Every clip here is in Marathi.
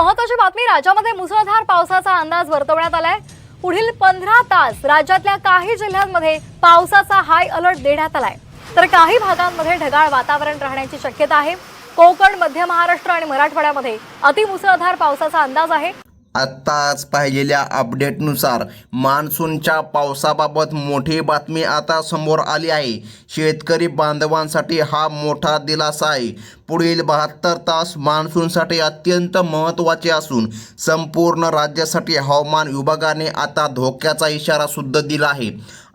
महत्त्वाची बातमी, राज्यामध्ये मुसळधार पावसाचा अंदाज वर्तवण्यात आलाय। पुढील 15 तास राज्यातल्या काही जिल्ह्यांमध्ये पावसाचा हाय अलर्ट देण्यात आलाय, तर काही भागांमध्ये ढगाळ वातावरण राहण्याची शक्यता आहे। कोकण, मध्य महाराष्ट्र आणि मराठवाड्यामध्ये अतिमुसळधार पावसाचा अंदाज आहे। आत्ताच पाहिलेल्या अपडेटनुसार मान्सूनच्या पावसाबाबत मोठी बातमी आता समोर आली आहे। शेतकरी बांधवांसाठी हा मोठा दिलासा आहे। पुढील 72 तास मान्सूनसाठी अत्यंत महत्त्वाचे असून संपूर्ण राज्यासाठी हवामान विभागाने आता धोक्याचा इशारा सुद्धा दिला आहे।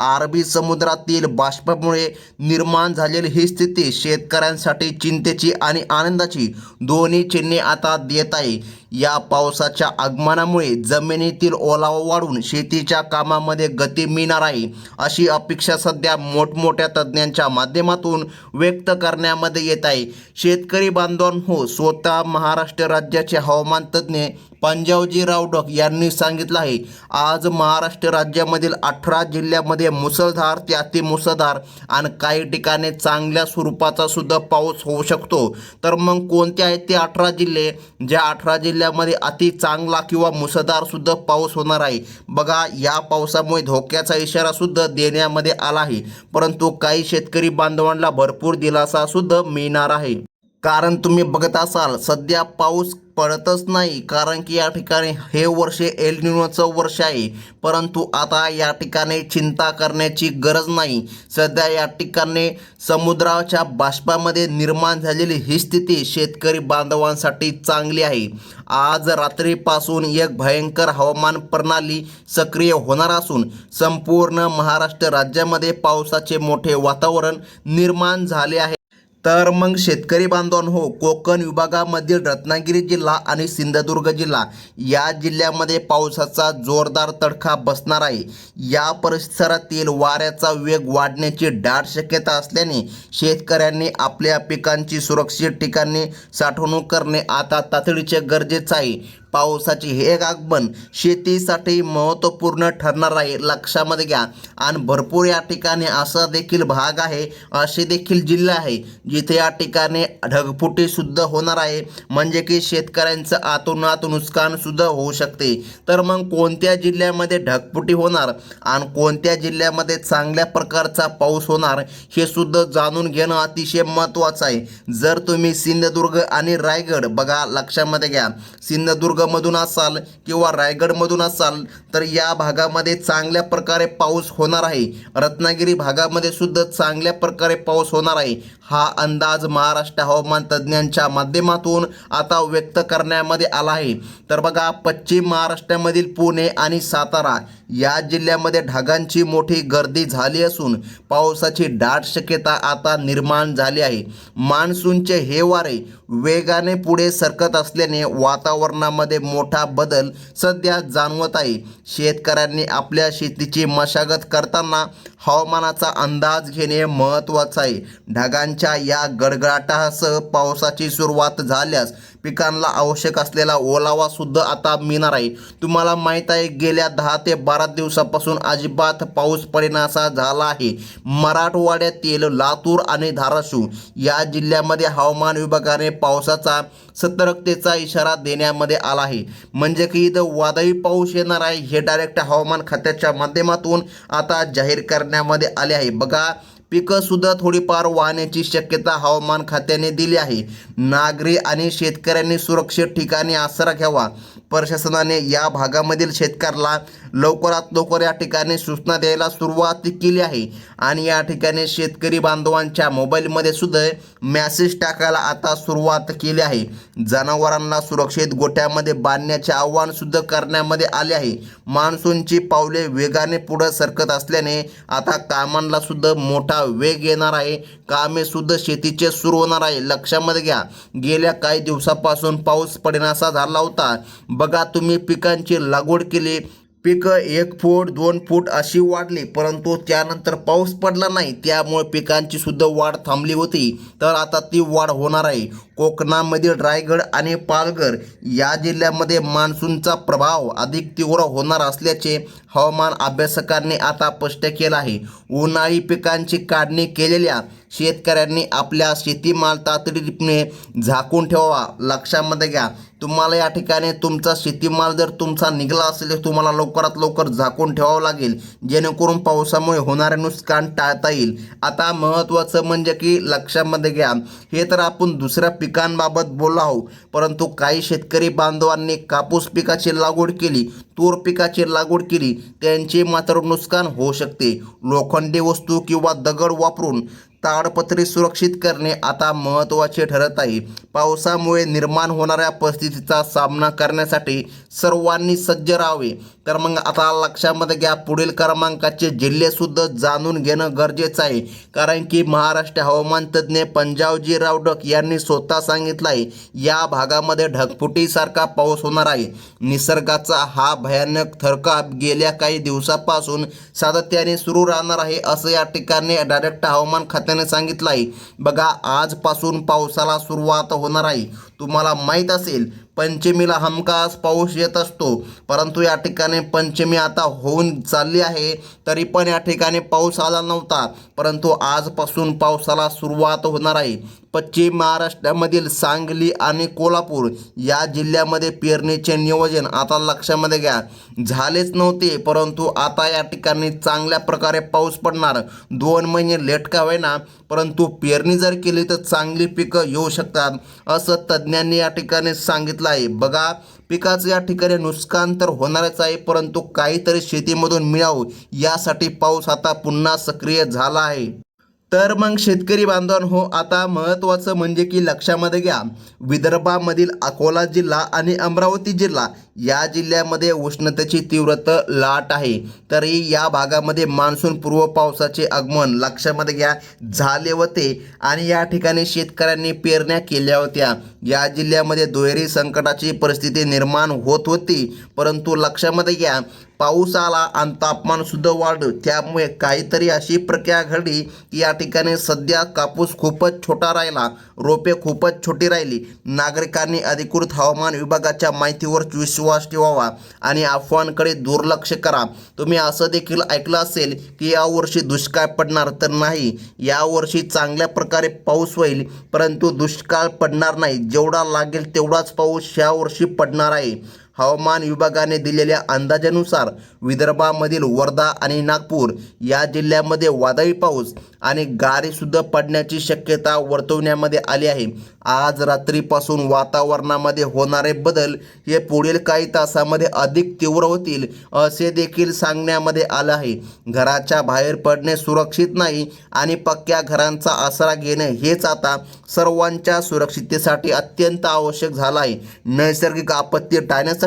अरबी समुद्रातील बाष्पामुळे निर्माण झालेली ही स्थिती शेतकऱ्यांसाठी चिंतेची आणि आनंदाची दोन्ही चिन्हे आता देत आहे। या पावसाच्या आगमनामुळे जमिनीतील ओलावा वाढून शेतीच्या कामामध्ये गती मिळणार आहे, अशी अपेक्षा सध्या मोठमोठ्या तज्ज्ञांच्या माध्यमातून व्यक्त करण्यामध्ये येत आहे। शेतकरी बांधवांनो, स्वतः महाराष्ट्र राज्याचे हवामान तज्ज्ञ पंजाबजी रावडक यांनी सांगितलं आहे, आज महाराष्ट्र राज्यामधील 18 जिल्ह्यामध्ये मुसळधार ते अतिमुसळधार आणि काही ठिकाणी चांगल्या स्वरूपाचा सुद्धा पाऊस होऊ शकतो। तर मग कोणते आहेत ते 18 जिल्हे, ज्या 18 जिल्ह्यामध्ये अति चांगला किंवा मुसळधार सुद्धा पाऊस होणार आहे? बघा, या पावसामुळे धोक्याचा इशारा सुद्धा देण्यामध्ये आला आहे, परंतु काही शेतकरी बांधवांना भरपूर दिलासा सुद्धा मिळणार आहे। कारण तुम्ही बघत असाल, सध्या पाऊस पडतच नाही, कारण की या ठिकाणी हे वर्ष एल निनोचं वर्ष आहे। परंतु आता या ठिकाणी चिंता करण्याची गरज नाही। सध्या या ठिकाणी समुद्राच्या बाष्पामध्ये निर्माण झालेली ही स्थिती शेतकरी बांधवांसाठी चांगली आहे। आज रात्रीपासून एक भयंकर हवामान प्रणाली सक्रिय होणार असून संपूर्ण महाराष्ट्र राज्यामध्ये पावसाचे मोठे वातावरण निर्माण झाले आहे। तर मग शेतकरी बांधवांनो, कोकण विभागामधील रत्नागिरी जिल्हा आणि सिंधुदुर्ग जिल्हा या जिल्ह्यामध्ये पावसाचा जोरदार तडका बसणार आहे। या परिसरातील वाऱ्याचा वेग वाढण्याची दाट शक्यता असल्याने शेतकऱ्यांनी आपल्या पिकांची सुरक्षित ठिकाणी साठवणूक करणे आता तातडीचे गरजेचे आहे। पावसाचे हे आगमन शेतीसाठी महत्त्वपूर्ण ठरणार आहे, लक्षामध्ये घ्या। आणि भरपूर या ठिकाणी असा देखील भाग आहे, असे देखील जिल्हे आहे जिथे या ठिकाणी ढगफुटी सुद्धा होणार आहे, म्हणजे की शेतकऱ्यांचं आतोनात नुकसान सुद्धा होऊ शकते। तर मग कोणत्या जिल्ह्यामध्ये ढगफुटी होणार आणि कोणत्या जिल्ह्यामध्ये चांगल्या प्रकारचा पाऊस होणार हे सुद्धा जाणून घेणं अतिशय महत्त्वाचं आहे। जर तुम्ही सिंधुदुर्ग आणि रायगड, बघा लक्षामध्ये घ्या, सिंधुदुर्ग मधून असाल किंवा रायगडमधून असाल तर या भागामध्ये चांगल्या प्रकारे पाऊस होणार आहे। रत्नागिरी भागामध्ये सुद्धा चांगल्या प्रकारे पाऊस होणार आहे। हा अंदाज महाराष्ट्र हवामान तज्ज्ञांच्या माध्यमातून आता व्यक्त करण्यामध्ये आला आहे। तर बघा, पश्चिम महाराष्ट्रामधील पुणे आणि सातारा या जिल्ह्यामध्ये ढगांची मोठी गर्दी झाली असून पावसाची दाट शक्यता आता निर्माण झाली आहे। मान्सूनचे हे वारे वेगाने पुढे सरकत असल्याने वातावरणामध्ये मोठा बदल सध्या जाणवत आहे। शेतकऱ्यांनी आपल्या शेतीची मशागत करताना हवामानाचा अंदाज घेणे महत्त्वाचे आहे। ढगांच्या या गडगडाटासह पावसाची सुरुवात झाल्यास पिकांना आवश्यक असलेला ओलावा सुद्धा आता मिळणार आहे। तुम्हाला माहीत आहे, गेल्या 10 ते 12 दिवसापासून अजिबात पाऊस पडेनासा झाला आहे। मराठवाड्यातील लातूर आणि धाराशिव या जिल्ह्यामध्ये हवामान विभागाने पावसाचा सतर्कतेचा इशारा देण्यामध्ये आला आहे, म्हणजे की इथं वादळी पाऊस येणार आहे हे डायरेक्ट हवामान खात्याच्या माध्यमातून आता जाहीर करण्यामध्ये आले आहे। बघा, पिकं सुद्धा थोडीफार वाहण्याची शक्यता हवामान खात्याने दिली आहे। नागरी आणि शेतकऱ्यांनी सुरक्षित ठिकाणी आसरा घ्यावा। प्रशासनाने या भागामधील शेतकऱ्याला लवकरात लवकर या ठिकाणी सूचना द्यायला सुरुवात केली आहे आणि या ठिकाणी शेतकरी बांधवांच्या मोबाईलमध्ये सुद्धा मेसेज टाकायला आता सुरुवात केली आहे। जनावरांना सुरक्षित गोठ्यामध्ये बांधण्याचे आवाहन सुद्धा करण्यामध्ये आले आहे। मान्सूनची पावले वेगाने पुढे सरकत असल्याने आता कामांना सुद्धा मोठा वेग येणार आहे। कामे सुद्धा शेतीचे सुरू होणार आहे। लक्षामध्ये घ्या, गेल्या काही दिवसापासून पाऊस पडेनासा झाला होता। बघा, तुम्ही पिकांची लागवड केली, पिकं 1 फूट 2 फूट अशी वाढली, परंतु त्यानंतर पाऊस पडला नाही, त्यामुळे पिकांची सुद्धा वाढ थांबली होती। तर आता ती वाढ होणार आहे। कोकणामधील रायगड आणि पालघर या जिल्ह्यामध्ये मान्सूनचा प्रभाव अधिक तीव्र होणार असल्याचे हवामान अभ्यासकांनी आता स्पष्ट केलं आहे। उन्हाळी पिकांची काढणी केलेल्या शेतकऱ्यांनी आपल्या शेतीमाल तातडीने झाकून ठेवावा। लक्षामध्ये घ्या, तुम्हाला या ठिकाणी तुमचा शेतीमाल जर तुमचा निघाला असेल तर तुम्हाला लवकरात लवकर झाकून ठेवावं लागेल, जेणेकरून पावसामुळे होणारे नुकसान टाळता येईल. आता महत्त्वाचं म्हणजे की लक्षामध्ये घ्या, हे तर आपण दुसऱ्या पिकांबाबत बोललो आहोत, परंतु काही शेतकरी बांधवांनी कापूस पिकाची लागवड केली, तूर पिकाची लागवड केली, त्यांचे मात्र नुकसान होऊ शकते. लोखंडी वस्तू किंवा दगड वापरून ताडपत्री सुरक्षित करणे आता महत्त्वाचे ठरत आहे. पावसामुळे निर्माण होणाऱ्या परिस्थितीचा सामना करण्यासाठी सर्वांनी सज्ज राहावे. तर मग आता लक्षामध्ये घ्या, पुढील क्रमांकाचे जिल्हेसुद्धा जाणून घेणं गरजेचं आहे, कारण की महाराष्ट्र हवामान तज्ज्ञ पंजाबजी रावडक यांनी स्वतः सांगितलं आहे या भागामध्ये ढगफुटीसारखा पाऊस होणार आहे. निसर्गाचा हा भयानक थरकाप गेल्या काही दिवसापासून सातत्याने सुरू राहणार आहे, असं या ठिकाणी डायरेक्ट हवामान खात्याने सांगितलं आहे. बघा, आजपासून पावसाला सुरुवात होणार आहे. तुम्हाला माहीत असेल पंचमीला हमखास पाऊस येत असतो, परंतु या ठिकाणी पंचमी आता होऊन चालली आहे, तरी पण या ठिकाणी पाऊस आला नव्हता, परंतु आजपासून पावसाला सुरुवात होणार आहे. पश्चिम महाराष्ट्रामधील सांगली आणि कोल्हापूर या जिल्ह्यामध्ये पेरणीचे नियोजन आता लक्षामध्ये घ्या झालेच नव्हते, परंतु आता या ठिकाणी चांगल्या प्रकारे पाऊस पडणार. 2 महिने लेट का होईना, परंतु पेरणी जर केली तर चांगली पिकं येऊ शकतात, असं तज्ज्ञांनी या ठिकाणी सांगितलं आहे. बघा, पिकाचं या ठिकाणी नुकसान तर होणारच आहे, परंतु काहीतरी शेतीमधून मिळावं यासाठी पाऊस आता पुन्हा सक्रिय झाला आहे. तर मग शेतकरी बांधवांनो, आता महत्त्वाचं म्हणजे की लक्षामध्ये घ्या, विदर्भामधील अकोला जिल्हा आणि अमरावती जिल्हा या जिल्ह्यामध्ये उष्णतेची तीव्रता लाट आहे. तरी या भागामध्ये मान्सून पूर्व पावसाचे आगमन लक्षामध्ये घ्या झाले होते आणि या ठिकाणी शेतकऱ्यांनी पेरण्या केल्या होत्या. या जिल्ह्यामध्ये दुहेरी संकटाची परिस्थिती निर्माण होत होती, परंतु लक्षामध्ये घ्या पाऊस आला आणि तापमानसुद्धा वाढलं, त्यामुळे काहीतरी अशी प्रक्रिया घडली की या ठिकाणी सध्या कापूस खूपच छोटा राहिला, रोपे खूपच छोटी राहिली. नागरिकांनी अधिकृत हवामान विभागाच्या माहितीवर विश्वास ठेवावा आणि अफवांकडे दुर्लक्ष करा. तुम्ही असं देखील ऐकलं असेल की यावर्षी दुष्काळ पडणार, तर नाही, यावर्षी चांगल्या प्रकारे पाऊस होईल, परंतु दुष्काळ पडणार नाही. जेवढा लागेल तेवढाच पाऊस यावर्षी पडणार आहे. हवामान विभागाने दिलेल्या अंदाजानुसार विदर्भामधील वर्धा आणि नागपूर या जिल्ह्यामध्ये वादळी पाऊस आणि गारसुद्धा पडण्याची शक्यता वर्तवण्यामध्ये आली आहे. आज रात्रीपासून वातावरणामध्ये होणारे बदल हे पुढील काही तासामध्ये अधिक तीव्र होतील, असे देखील सांगण्यामध्ये आलं आहे. घराच्या बाहेर पडणे सुरक्षित नाही आणि पक्क्या घरांचा आसरा घेणे हेच आता सर्वांच्या सुरक्षिततेसाठी अत्यंत आवश्यक झालं आहे. नैसर्गिक आपत्ती टाळण्यासाठी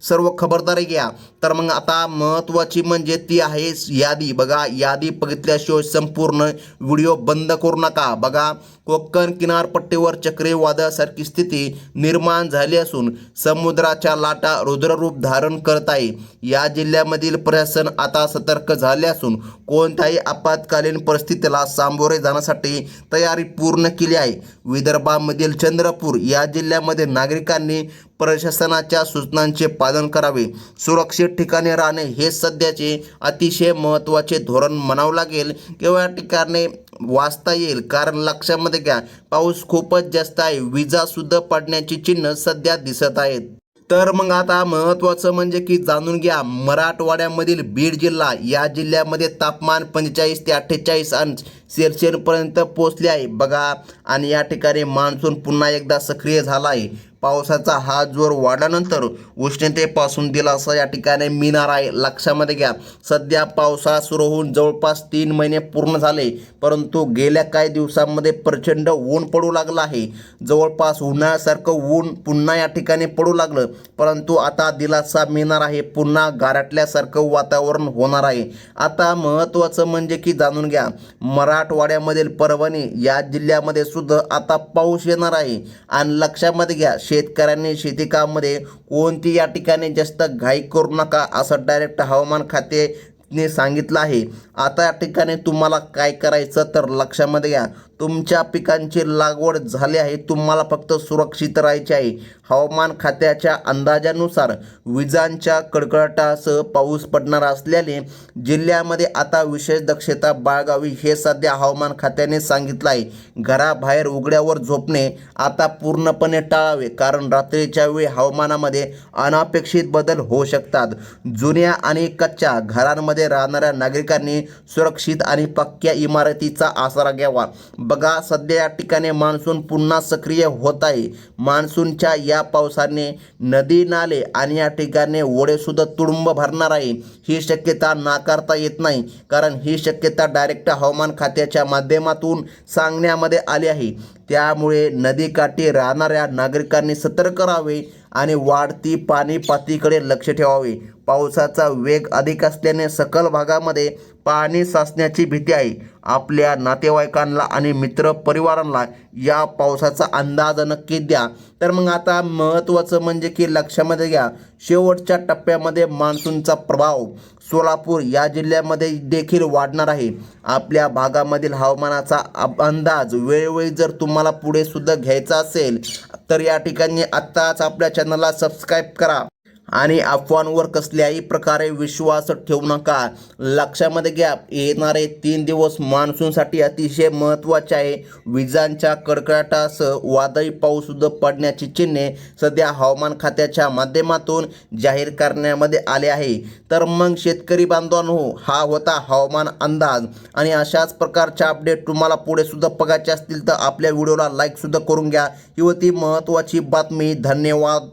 सर्व खबरदारी घ्या. तर मग आता महत्त्वाची म्हणजे ती आहे यादी. बघा, यादी बघितल्याशिवाय संपूर्ण व्हिडिओ बंद करू नका. बघा, कोकण किनारपट्टीवर चक्रीवादळासारखी स्थिती निर्माण झाली असून समुद्राच्या लाटा रुद्ररूप धारण करत आहे. या जिल्ह्यामधील प्रशासन आता सतर्क झाले असून कोणत्याही आपत्कालीन परिस्थितीला सामोरे जाण्यासाठी तयारी पूर्ण केली आहे. विदर्भामधील चंद्रपूर या जिल्ह्यामध्ये नागरिकांनी प्रशासनाच्या सूचनांचे पालन करावे. सुरक्षित ठिकाणी राहणे हे सध्याचे अतिशय महत्त्वाचे धोरण म्हणावं लागेल किंवा या ठिकाणी वाचता येईल, कारण लक्षामध्ये घ्या पाऊस खूपच जास्त आहे. विजासुद्धा पडण्याची चिन्ह सध्या दिसत आहेत. तर मग आता महत्त्वाचं म्हणजे की जाणून घ्या, मराठवाड्यामधील बीड जिल्हा या जिल्ह्यामध्ये तापमान 45 ते 48 अंश सेल्सिअसपर्यंत पोहोचले आहे. बघा, आणि या ठिकाणी मान्सून पुन्हा एकदा सक्रिय झाला आहे. पावसाचा हा जोर वाढल्यानंतर उष्णतेपासून दिलासा या ठिकाणी मिळणार आहे. लक्षामध्ये घ्या, सध्या पावसाळा सुरू होऊन जवळपास 3 महिने पूर्ण झाले, परंतु गेल्या काही दिवसांमध्ये प्रचंड ऊन पडू लागलं आहे. जवळपास उन्हाळ्यासारखं ऊन पुन्हा या ठिकाणी पडू लागलं, परंतु आता दिलासा मिळणार आहे. पुन्हा गारठल्यासारखं वातावरण होणार आहे. आता महत्त्वाचं म्हणजे की जाणून घ्या, मराठवाड्यामधील परभणी या जिल्ह्यामध्ये सुद्धा आता पाऊस येणार आहे. आणि लक्षामध्ये घ्या, शेतकऱ्यांनी शेतीकामामध्ये कोणती या ठिकाणी जास्त घाई करू नका, असं डायरेक्ट हवामान खात्याने सांगितलं आहे. आता या ठिकाणी तुम्हाला काय करायचं तर लक्षामध्ये घ्या, तुमच्या पिकांची लागवड झाली आहे, तुम्हाला फक्त सुरक्षित राहायचे आहे. हवामान खात्याच्या अंदाजानुसार विजांच्या कडकडाटासह पाऊस पडणार असल्याने जिल्ह्यामध्ये आता विशेष दक्षता बाळगावी हे सध्या हवामान खात्याने सांगितलं आहे. घराबाहेर उघड्यावर झोपणे आता पूर्णपणे टाळावे, कारण रात्रीच्या वेळी हवामानामध्ये अनपेक्षित बदल होऊ शकतात. जुन्या आणि कच्च्या घरांमध्ये राहणाऱ्या नागरिकांनी सुरक्षित आणि पक्क्या इमारतीचा आसरा घ्यावा. बघा, सध्या या ठिकाणी मान्सून पुन्हा सक्रिय होत आहे. मान्सूनच्या या पावसाने नदी नाले आणि या ठिकाणी ओढे सुद्धा तुडुंब भरणार आहे. ही शक्यता नाकारता येत नाही, कारण ही शक्यता डायरेक्ट हवामान खात्याच्या माध्यमातून सांगण्यामध्ये आली आहे. त्यामुळे नदीकाठी राहणाऱ्या नागरिकांनी सतर्क राहावे आणि वाढती पाणी पातळीकडे लक्ष ठेवावे. पावसाचा वेग अधिक असल्याने सखल भागामध्ये पाणी साचण्याची भीती आहे. आपल्या नातेवाईकांना आणि मित्र परिवारांना या पावसाचा अंदाज नक्की द्या. तर मग आता महत्त्वाचं म्हणजे की लक्षामध्ये घ्या, शेवटच्या टप्प्यामध्ये मान्सूनचा प्रभाव सोलापूर या जिल्ह्यामध्ये देखील वाढणार आहे. आपल्या भागामधील हवामानाचा अंदाज वेळोवेळी जर तुम्हाला पुढे सुद्धा घ्यायचा असेल तर या ठिकाणी आत्ताच आपल्या चॅनलला सबस्क्राईब करा आणि अफवांवर कसल्याही प्रकारे विश्वास ठेवू नका. लक्षामध्ये घ्या, येणारे 3 दिवस मान्सूनसाठी अतिशय महत्त्वाचे आहे. विजांच्या कडकडाटासह वादळी पाऊस सुद्धा पडण्याची चिन्हे सध्या हवामान खात्याच्या माध्यमातून जाहीर करण्यामध्ये आले आहे. तर मग शेतकरी बांधवांनो, हा होता हवामान अंदाज आणि अशाच प्रकारच्या अपडेट तुम्हाला पुढे सुद्धा बघायचे असतील तर आपल्या व्हिडिओला लाईक सुद्धा करून घ्या. ही होती महत्त्वाची बातमी. धन्यवाद.